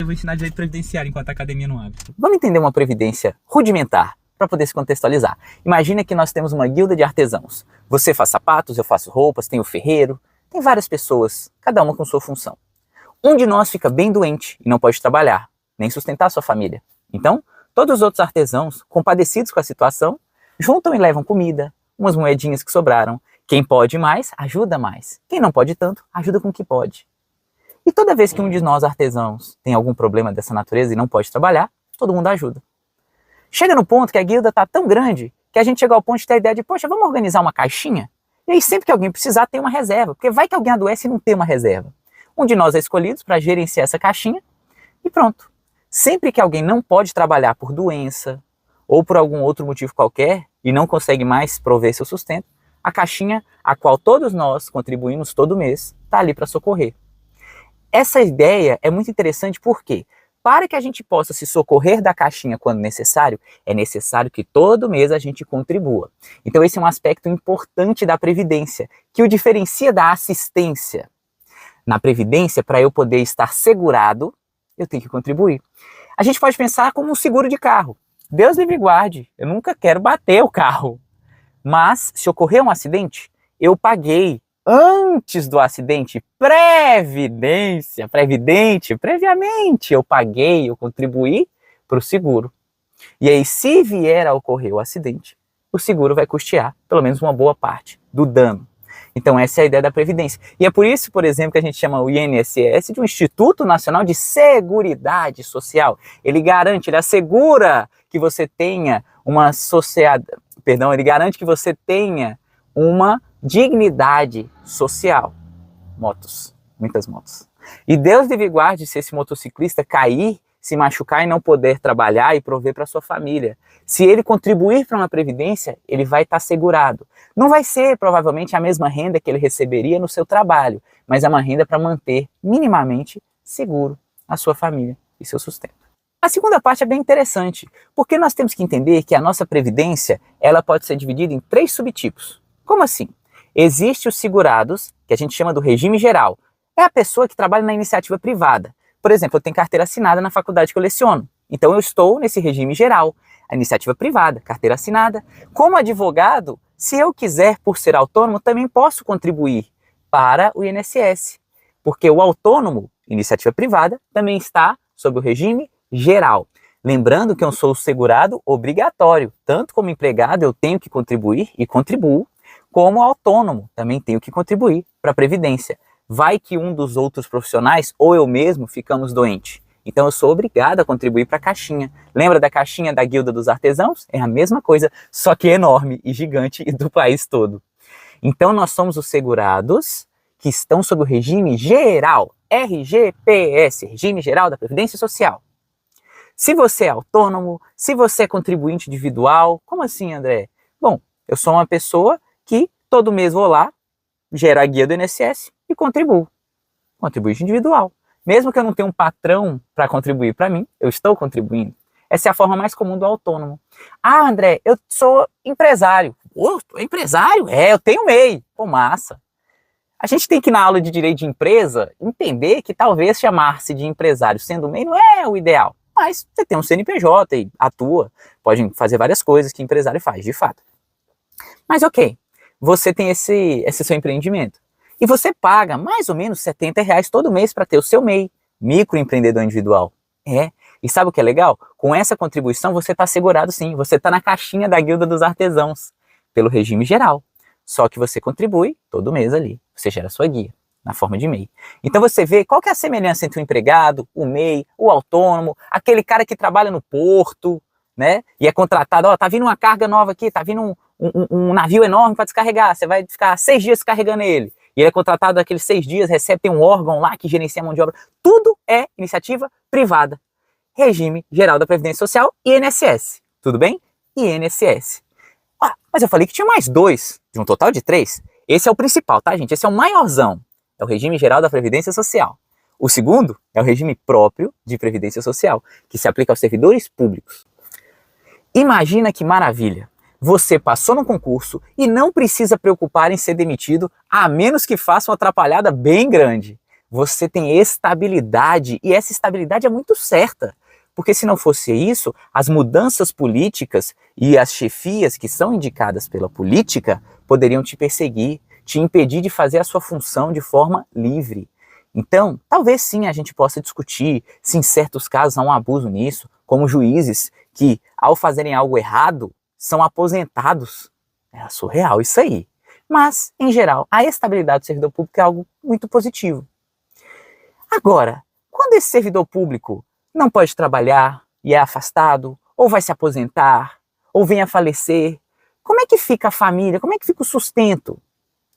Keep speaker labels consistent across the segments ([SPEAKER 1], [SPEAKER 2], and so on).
[SPEAKER 1] Eu vou ensinar direito previdenciário enquanto a academia não abre.
[SPEAKER 2] Vamos entender uma previdência rudimentar para poder se contextualizar. Imagina que nós temos uma guilda de artesãos. Você faz sapatos, eu faço roupas, tem o ferreiro, tem várias pessoas, cada uma com sua função. Um de nós fica bem doente e não pode trabalhar, nem sustentar sua família. Então, todos os outros artesãos, compadecidos com a situação, juntam e levam comida, umas moedinhas que sobraram. Quem pode mais, ajuda mais. Quem não pode tanto, ajuda com o que pode. E toda vez que um de nós artesãos tem algum problema dessa natureza e não pode trabalhar, todo mundo ajuda. Chega no ponto que a guilda está tão grande que a gente chega ao ponto de ter a ideia de, poxa, vamos organizar uma caixinha? E aí sempre que alguém precisar, tem uma reserva, porque vai que alguém adoece e não tem uma reserva. Um de nós é escolhido para gerenciar essa caixinha e pronto. Sempre que alguém não pode trabalhar por doença ou por algum outro motivo qualquer e não consegue mais prover seu sustento, a caixinha a qual todos nós contribuímos todo mês está ali para socorrer. Essa ideia é muito interessante porque, para que a gente possa se socorrer da caixinha quando necessário, é necessário que todo mês a gente contribua. Então esse é um aspecto importante da Previdência, que o diferencia da assistência. Na Previdência, para eu poder estar segurado, eu tenho que contribuir. A gente pode pensar como um seguro de carro. Deus livre e guarde, eu nunca quero bater o carro. Mas, se ocorrer um acidente, eu paguei antes do acidente, previamente, eu paguei, eu contribuí para o seguro. E aí, se vier a ocorrer o acidente, o seguro vai custear pelo menos uma boa parte do dano. Então essa é a ideia da Previdência. E é por isso, por exemplo, que a gente chama o INSS de um Instituto Nacional de Seguridade Social. Ele garante, ele assegura que você tenha ele garante que você tenha uma dignidade social. Motos, muitas motos. E Deus livre e guarde se esse motociclista cair, se machucar e não poder trabalhar e prover para sua família. Se ele contribuir para uma previdência, ele vai estar segurado. Não vai ser, provavelmente, a mesma renda que ele receberia no seu trabalho, mas é uma renda para manter minimamente seguro a sua família e seu sustento. A segunda parte é bem interessante, porque nós temos que entender que a nossa previdência ela pode ser dividida em 3 subtipos. Como assim? Existem os segurados, que a gente chama do regime geral. É a pessoa que trabalha na iniciativa privada. Por exemplo, eu tenho carteira assinada na faculdade que eu leciono. Então eu estou nesse regime geral, a iniciativa privada, carteira assinada. Como advogado, se eu quiser, por ser autônomo, também posso contribuir para o INSS. Porque o autônomo, iniciativa privada, também está sob o regime geral. Lembrando que eu sou segurado obrigatório. Tanto como empregado eu tenho que contribuir e contribuo, como autônomo também tenho que contribuir para a Previdência. Vai que um dos outros profissionais ou eu mesmo ficamos doentes. Então eu sou obrigado a contribuir para a caixinha. Lembra da caixinha da Guilda dos Artesãos? É a mesma coisa, só que enorme e gigante e do país todo. Então nós somos os segurados que estão sob o regime geral, RGPS, Regime Geral da Previdência Social. Se você é autônomo, se você é contribuinte individual, como assim, André? Bom, eu sou uma pessoa que todo mês vou lá, gero a guia do INSS e contribuo. Contribuinte individual. Mesmo que eu não tenha um patrão para contribuir para mim, eu estou contribuindo. Essa é a forma mais comum do autônomo. Ah, André, eu sou empresário. Pô, tu é empresário? É, eu tenho MEI. Pô, massa. A gente tem que, na aula de direito de empresa, entender que talvez chamar-se de empresário sendo MEI não é o ideal. Mas você tem um CNPJ e atua, pode fazer várias coisas que empresário faz, de fato. Mas ok, você tem esse seu empreendimento. E você paga mais ou menos R$70 todo mês para ter o seu MEI, microempreendedor individual. E sabe o que é legal? Com essa contribuição você está assegurado sim, você está na caixinha da Guilda dos Artesãos, pelo regime geral. Só que você contribui todo mês ali, você gera a sua guia, na forma de MEI. Então você vê qual que é a semelhança entre o empregado, o MEI, o autônomo, aquele cara que trabalha no porto, né? E é contratado, ó, tá vindo uma carga nova aqui, tá vindo um navio enorme para descarregar, você vai ficar 6 dias descarregando ele. E ele é contratado daqueles 6 dias, recebe, tem um órgão lá que gerencia a mão de obra. Tudo é iniciativa privada. Regime Geral da Previdência Social, INSS. Tudo bem? INSS. Ah, mas eu falei que tinha mais 2, de um total de 3. Esse é o principal, tá, gente? Esse é o maiorzão. É o Regime Geral da Previdência Social. O segundo é o regime próprio de Previdência Social, que se aplica aos servidores públicos. Imagina que maravilha! Você passou no concurso e não precisa preocupar em ser demitido, a menos que faça uma atrapalhada bem grande. você tem estabilidade, e essa estabilidade é muito certa. Porque se não fosse isso, as mudanças políticas e as chefias que são indicadas pela política poderiam te perseguir, te impedir de fazer a sua função de forma livre. Então, talvez sim a gente possa discutir se em certos casos há um abuso nisso, como juízes que, ao fazerem algo errado, são aposentados. É surreal isso aí. Mas, em geral, a estabilidade do servidor público é algo muito positivo. Agora, quando esse servidor público não pode trabalhar e é afastado, ou vai se aposentar, ou vem a falecer, como é que fica a família? Como é que fica o sustento?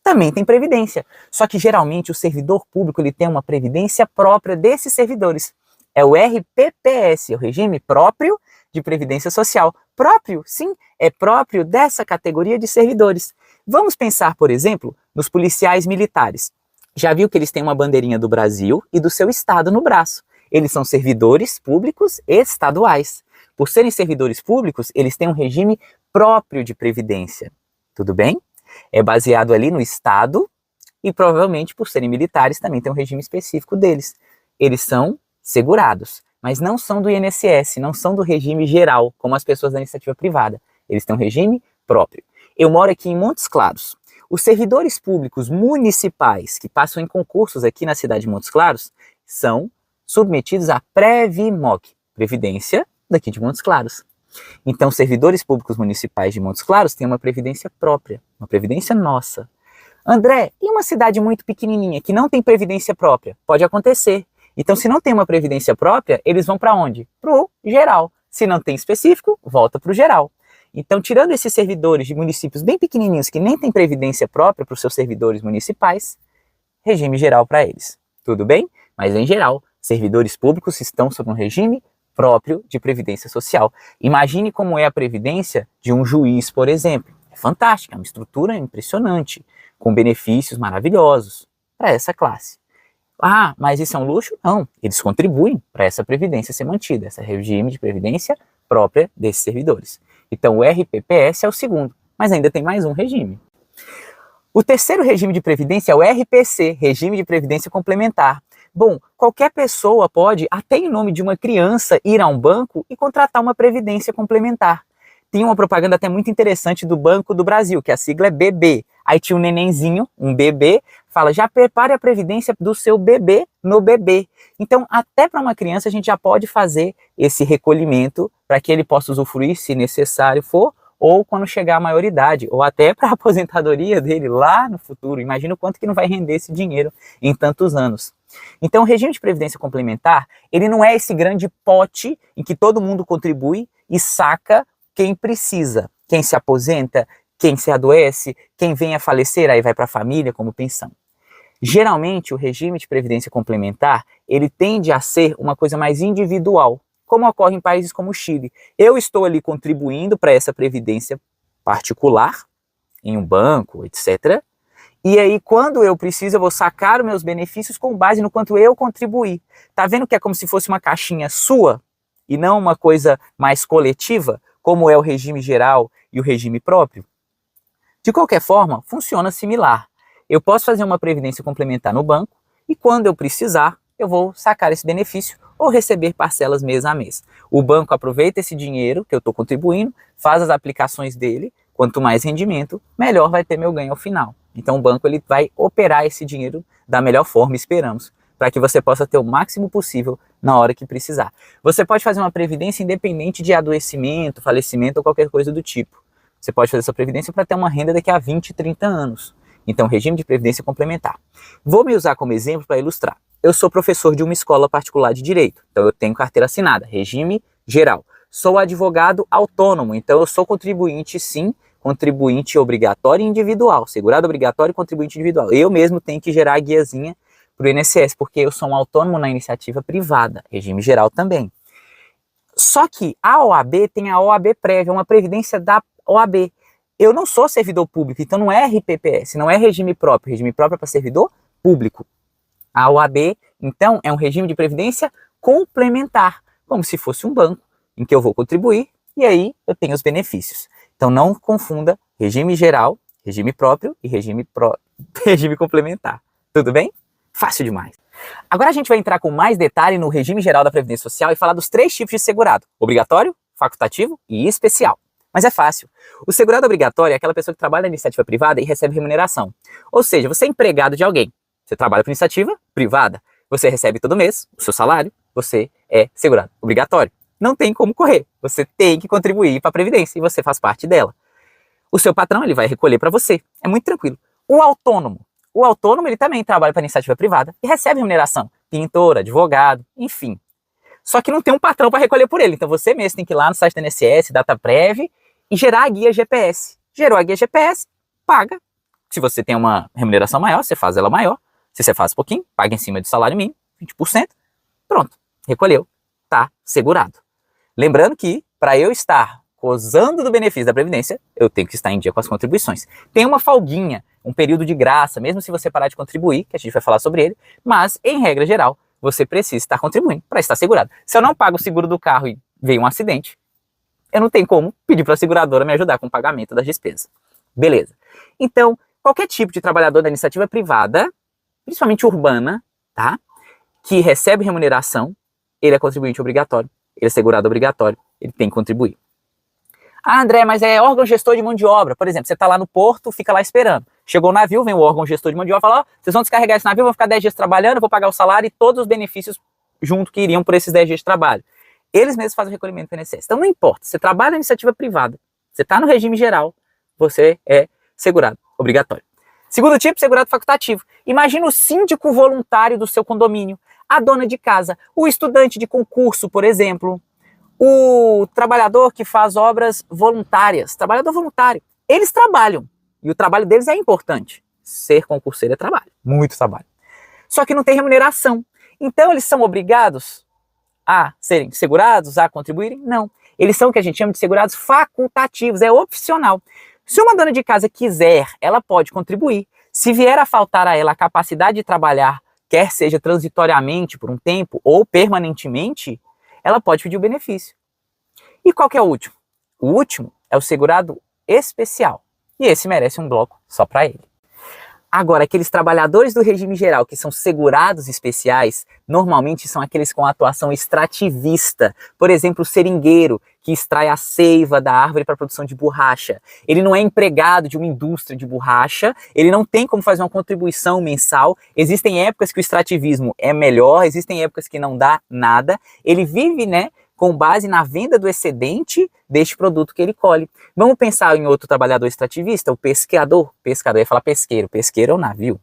[SPEAKER 2] Também tem previdência. Só que geralmente o servidor público ele tem uma previdência própria desses servidores. É o RPPS, o Regime Próprio de Previdência Social. Próprio, sim, é próprio dessa categoria de servidores. Vamos pensar, por exemplo, nos policiais militares. Já viu que eles têm uma bandeirinha do Brasil e do seu estado no braço. Eles são servidores públicos estaduais. Por serem servidores públicos, eles têm um regime próprio de previdência. Tudo bem? É baseado ali no estado e provavelmente por serem militares também tem um regime específico deles. Eles são segurados, mas não são do INSS, não são do regime geral, como as pessoas da iniciativa privada. Eles têm um regime próprio. Eu moro aqui em Montes Claros. Os servidores públicos municipais que passam em concursos aqui na cidade de Montes Claros são submetidos à Previmog, Previdência daqui de Montes Claros. Então, servidores públicos municipais de Montes Claros têm uma previdência própria, uma previdência nossa. André, e uma cidade muito pequenininha que não tem previdência própria? Pode acontecer. Então, se não tem uma previdência própria, eles vão para onde? Para o geral. Se não tem específico, volta para o geral. Então, tirando esses servidores de municípios bem pequenininhos que nem têm previdência própria para os seus servidores municipais, regime geral para eles. Tudo bem? Mas, em geral, servidores públicos estão sob um regime próprio de previdência social. Imagine como é a previdência de um juiz, por exemplo. É fantástica, é uma estrutura impressionante, com benefícios maravilhosos para essa classe. Ah, mas isso é um luxo? Não, eles contribuem para essa previdência ser mantida, esse regime de previdência própria desses servidores. Então o RPPS é o segundo, mas ainda tem mais um regime. O terceiro regime de previdência é o RPC, Regime de Previdência Complementar. Bom, qualquer pessoa pode, até em nome de uma criança, ir a um banco e contratar uma previdência complementar. Tem uma propaganda até muito interessante do Banco do Brasil, que a sigla é BB. Aí tinha um nenenzinho, um bebê, fala, já prepare a previdência do seu bebê no bebê. Então, até para uma criança, a gente já pode fazer esse recolhimento para que ele possa usufruir, se necessário for, ou quando chegar à maioridade, ou até para a aposentadoria dele lá no futuro. Imagina o quanto que não vai render esse dinheiro em tantos anos. Então, o regime de previdência complementar, ele não é esse grande pote em que todo mundo contribui e saca quem precisa, quem se aposenta, quem se adoece, quem vem a falecer, aí vai para a família como pensão. Geralmente, o regime de previdência complementar, ele tende a ser uma coisa mais individual, como ocorre em países como o Chile. Eu estou ali contribuindo para essa previdência particular, em um banco, etc., e aí, quando eu preciso, eu vou sacar os meus benefícios com base no quanto eu contribuí. Tá vendo que é como se fosse uma caixinha sua e não uma coisa mais coletiva, como é o regime geral e o regime próprio? De qualquer forma, funciona similar. Eu posso fazer uma previdência complementar no banco e quando eu precisar, eu vou sacar esse benefício ou receber parcelas mês a mês. O banco aproveita esse dinheiro que eu estou contribuindo, faz as aplicações dele, quanto mais rendimento, melhor vai ter meu ganho ao final. Então o banco ele vai operar esse dinheiro da melhor forma, esperamos, para que você possa ter o máximo possível na hora que precisar. Você pode fazer uma previdência independente de adoecimento, falecimento ou qualquer coisa do tipo. Você pode fazer sua previdência para ter uma renda daqui a 20, 30 anos. Então, regime de previdência complementar. Vou me usar como exemplo para ilustrar. Eu sou professor de uma escola particular de direito, então eu tenho carteira assinada, regime geral. Sou advogado autônomo, então eu sou contribuinte, sim, contribuinte obrigatório e individual, segurado obrigatório e contribuinte individual. Eu mesmo tenho que gerar a guiazinha para o INSS, porque eu sou um autônomo na iniciativa privada, regime geral também. Só que a OAB tem a OAB prévia, uma previdência da OAB. Eu não sou servidor público, então não é RPPS, não é regime próprio é para servidor público. A OAB, então, é um regime de previdência complementar, como se fosse um banco, em que eu vou contribuir e aí eu tenho os benefícios. Então não confunda regime geral, regime próprio e regime complementar. Tudo bem? Fácil demais. Agora a gente vai entrar com mais detalhe no regime geral da Previdência Social e falar dos 3 tipos de segurado: obrigatório, facultativo e especial. Mas é fácil. O segurado obrigatório é aquela pessoa que trabalha na iniciativa privada e recebe remuneração. Ou seja, você é empregado de alguém. Você trabalha por iniciativa privada. Você recebe todo mês o seu salário, você é segurado obrigatório. Não tem como correr. Você tem que contribuir para a Previdência e você faz parte dela. O seu patrão ele vai recolher para você. É muito tranquilo. O autônomo ele também trabalha para iniciativa privada e recebe remuneração. Pintor, advogado, enfim. Só que não tem um patrão para recolher por ele. Então você mesmo tem que ir lá no site da INSS, DataPrev, e gerar a guia GPS. Gerou a guia GPS, paga. Se você tem uma remuneração maior, você faz ela maior. Se você faz pouquinho, paga em cima do salário mínimo, 20%. Pronto, recolheu, tá segurado. Lembrando que para eu estar gozando do benefício da Previdência, eu tenho que estar em dia com as contribuições. Tem uma folguinha, um período de graça, mesmo se você parar de contribuir, que a gente vai falar sobre ele, mas, em regra geral, você precisa estar contribuindo para estar segurado. Se eu não pago o seguro do carro e veio um acidente, eu não tenho como pedir para a seguradora me ajudar com o pagamento das despesas. Beleza. Então, qualquer tipo de trabalhador da iniciativa privada, principalmente urbana, tá? Que recebe remuneração, ele é contribuinte obrigatório, ele é segurado obrigatório, ele tem que contribuir. Ah, André, mas é órgão gestor de mão de obra. Por exemplo, você está lá no porto, fica lá esperando. Chegou o navio, vem o órgão gestor de mão de obra e fala, ó, vocês vão descarregar esse navio, vão ficar 10 dias trabalhando, eu vou pagar o salário e todos os benefícios junto que iriam por esses 10 dias de trabalho. Eles mesmos fazem o recolhimento do INSS. Então não importa, você trabalha na iniciativa privada, você está no regime geral, você é segurado obrigatório. Segundo tipo, segurado facultativo. Imagina o síndico voluntário do seu condomínio, a dona de casa, o estudante de concurso, por exemplo, o trabalhador que faz obras voluntárias, trabalhador voluntário. Eles trabalham e o trabalho deles é importante. Ser concurseiro é trabalho, muito trabalho. Só que não tem remuneração. Então eles são obrigados a serem segurados, a contribuírem? Não. Eles são o que a gente chama de segurados facultativos, é opcional. Se uma dona de casa quiser, ela pode contribuir. Se vier a faltar a ela a capacidade de trabalhar, quer seja transitoriamente por um tempo ou permanentemente, ela pode pedir o benefício. E qual que é o último? O último é o segurado especial. E esse merece um bloco só para ele. Agora, aqueles trabalhadores do regime geral que são segurados especiais, normalmente são aqueles com atuação extrativista. Por exemplo, o seringueiro, que extrai a seiva da árvore para a produção de borracha. Ele não é empregado de uma indústria de borracha, ele não tem como fazer uma contribuição mensal. Existem épocas que o extrativismo é melhor, existem épocas que não dá nada. Ele vive, com base na venda do excedente deste produto que ele colhe. Vamos pensar em outro trabalhador extrativista, o pescador. Pescador, eu ia falar pesqueiro. Pesqueiro é o navio,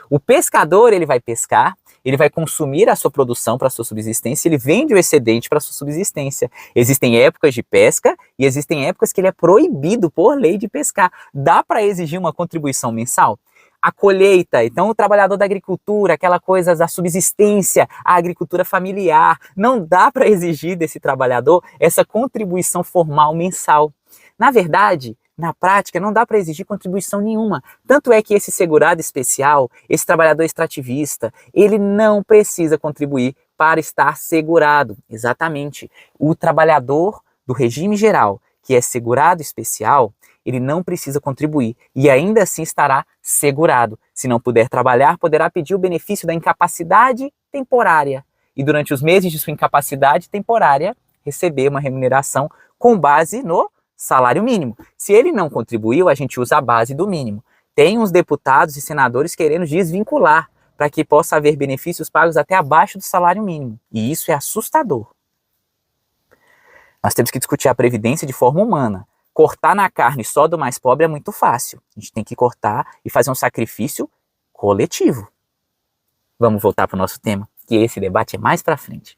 [SPEAKER 2] O pescador, ele vai pescar, ele vai consumir a sua produção para a sua subsistência, ele vende o excedente para a sua subsistência. Existem épocas de pesca e existem épocas que ele é proibido por lei de pescar. Dá para exigir uma contribuição mensal? A colheita, então o trabalhador da agricultura, aquela coisa da subsistência, a agricultura familiar, não dá para exigir desse trabalhador essa contribuição formal mensal. Na verdade, na prática, não dá para exigir contribuição nenhuma. Tanto é que esse segurado especial, esse trabalhador extrativista, ele não precisa contribuir para estar segurado. Exatamente. O trabalhador do regime geral, que é segurado especial, ele não precisa contribuir e ainda assim estará segurado. Se não puder trabalhar, poderá pedir o benefício da incapacidade temporária e durante os meses de sua incapacidade temporária receber uma remuneração com base no salário mínimo. Se ele não contribuiu, a gente usa a base do mínimo. Tem uns deputados e senadores querendo desvincular para que possa haver benefícios pagos até abaixo do salário mínimo. E isso é assustador. Nós temos que discutir a previdência de forma humana. Cortar na carne só do mais pobre é muito fácil. A gente tem que cortar e fazer um sacrifício coletivo. Vamos voltar para o nosso tema, que esse debate é mais para frente.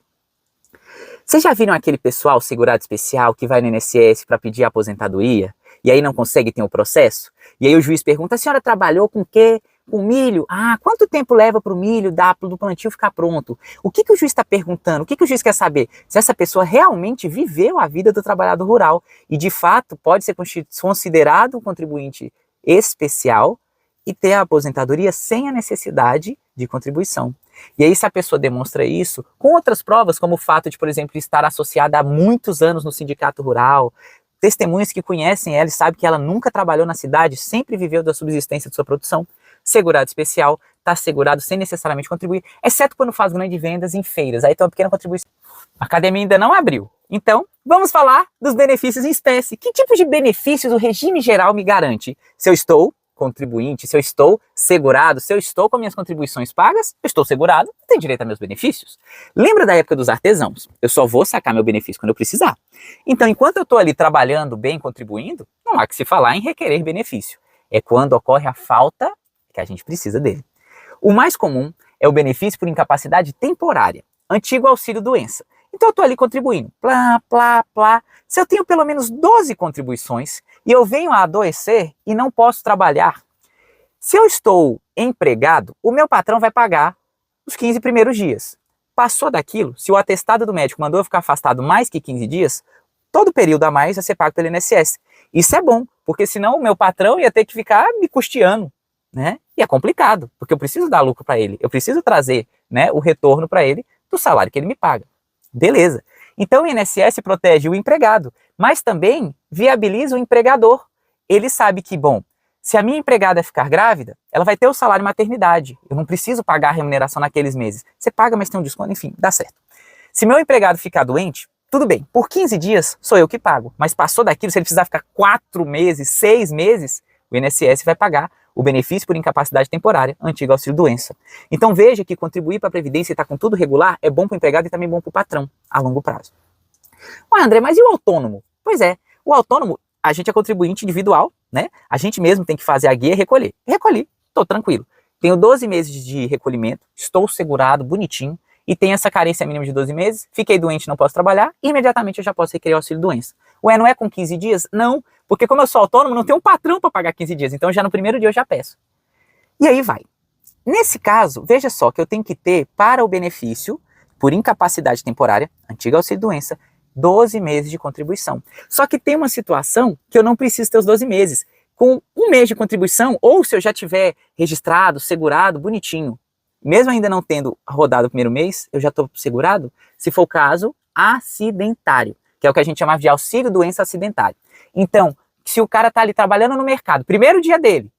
[SPEAKER 2] Vocês já viram aquele pessoal segurado especial que vai no INSS para pedir aposentadoria e aí não consegue ter um processo? E aí o juiz pergunta, a senhora trabalhou com o quê? Com milho? Ah, quanto tempo leva para o milho do plantio ficar pronto? O que o juiz está perguntando? O que o juiz quer saber? Se essa pessoa realmente viveu a vida do trabalhador rural e, de fato, pode ser considerado um contribuinte especial e ter a aposentadoria sem a necessidade de contribuição. E aí, se a pessoa demonstra isso com outras provas, como o fato de, por exemplo, estar associada há muitos anos no sindicato rural, testemunhas que conhecem ela e sabem que ela nunca trabalhou na cidade, sempre viveu da subsistência de sua produção, segurado especial tá segurado sem necessariamente contribuir, exceto quando faz grandes vendas em feiras, aí tem uma pequena contribuição. A academia ainda não abriu. Então, vamos falar dos benefícios em espécie. Que tipo de benefícios o regime geral me garante? Se eu estou contribuinte, se eu estou segurado, se eu estou com minhas contribuições pagas, eu estou segurado, eu tenho direito a meus benefícios. Lembra da época dos artesãos? Eu só vou sacar meu benefício quando eu precisar. Então, enquanto eu estou ali trabalhando bem, contribuindo, não há que se falar em requerer benefício. É quando ocorre a falta que a gente precisa dele. O mais comum é o benefício por incapacidade temporária, antigo auxílio-doença. Então eu estou ali contribuindo, plá, plá, plá. Se eu tenho pelo menos 12 contribuições e eu venho a adoecer e não posso trabalhar, se eu estou empregado, o meu patrão vai pagar os 15 primeiros dias. Passou daquilo, se o atestado do médico mandou eu ficar afastado mais que 15 dias, todo período a mais vai ser pago pelo INSS. Isso é bom, porque senão o meu patrão ia ter que ficar me custeando, né? E é complicado, porque eu preciso dar lucro para ele, eu preciso trazer, né, o retorno para ele do salário que ele me paga. Beleza. Então o INSS protege o empregado, mas também viabiliza o empregador. Ele sabe que, bom, se a minha empregada ficar grávida, ela vai ter o salário maternidade. Eu não preciso pagar a remuneração naqueles meses. Você paga, mas tem um desconto, enfim, dá certo. Se meu empregado ficar doente, tudo bem, por 15 dias sou eu que pago. Mas passou daquilo, se ele precisar ficar 4 meses, 6 meses, o INSS vai pagar o benefício por incapacidade temporária, antigo auxílio-doença. Então veja que contribuir para a Previdência e estar com tudo regular é bom para o empregado e também bom para o patrão, a longo prazo. Ué, André, mas e o autônomo? Pois é, o autônomo, a gente é contribuinte individual, né? A gente mesmo tem que fazer a guia e recolher. Recolhi, estou tranquilo. Tenho 12 meses de recolhimento, estou segurado, bonitinho, e tenho essa carência mínima de 12 meses, fiquei doente, não posso trabalhar, e imediatamente eu já posso requerer auxílio-doença. Ué, não é com 15 dias? Não, porque como eu sou autônomo, não tenho um patrão para pagar 15 dias, então já no primeiro dia eu já peço. E aí vai. Nesse caso, veja só que eu tenho que ter para o benefício por incapacidade temporária, antigo auxílio-doença, 12 meses de contribuição. Só que tem uma situação que eu não preciso ter os 12 meses. Com um mês de contribuição, ou se eu já tiver registrado, segurado, bonitinho, mesmo ainda não tendo rodado o primeiro mês, eu já estou segurado, se for o caso, acidentário, que é o que a gente chama de auxílio-doença acidentário. Então, se o cara está ali trabalhando no mercado, primeiro dia dele,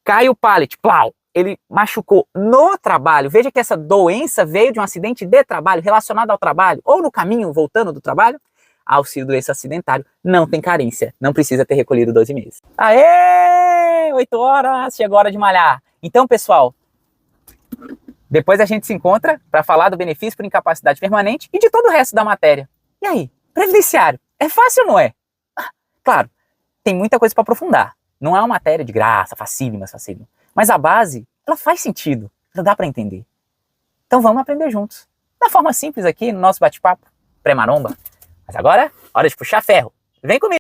[SPEAKER 2] cai o pallet, plau, ele machucou no trabalho, veja que essa doença veio de um acidente de trabalho, relacionado ao trabalho, ou no caminho, voltando do trabalho, auxílio-doença acidentário, não tem carência, não precisa ter recolhido 12 meses. Aê! 8 horas, chegou a hora de malhar. Então, pessoal, depois a gente se encontra para falar do benefício por incapacidade permanente e de todo o resto da matéria. E aí, previdenciário, é fácil ou não é? Claro, tem muita coisa para aprofundar. Não é uma matéria de graça, facílima. Mas a base, ela faz sentido, ela dá para entender. Então vamos aprender juntos. Da forma simples aqui, no nosso bate-papo, pré-maromba. Mas agora, hora de puxar ferro. Vem comigo!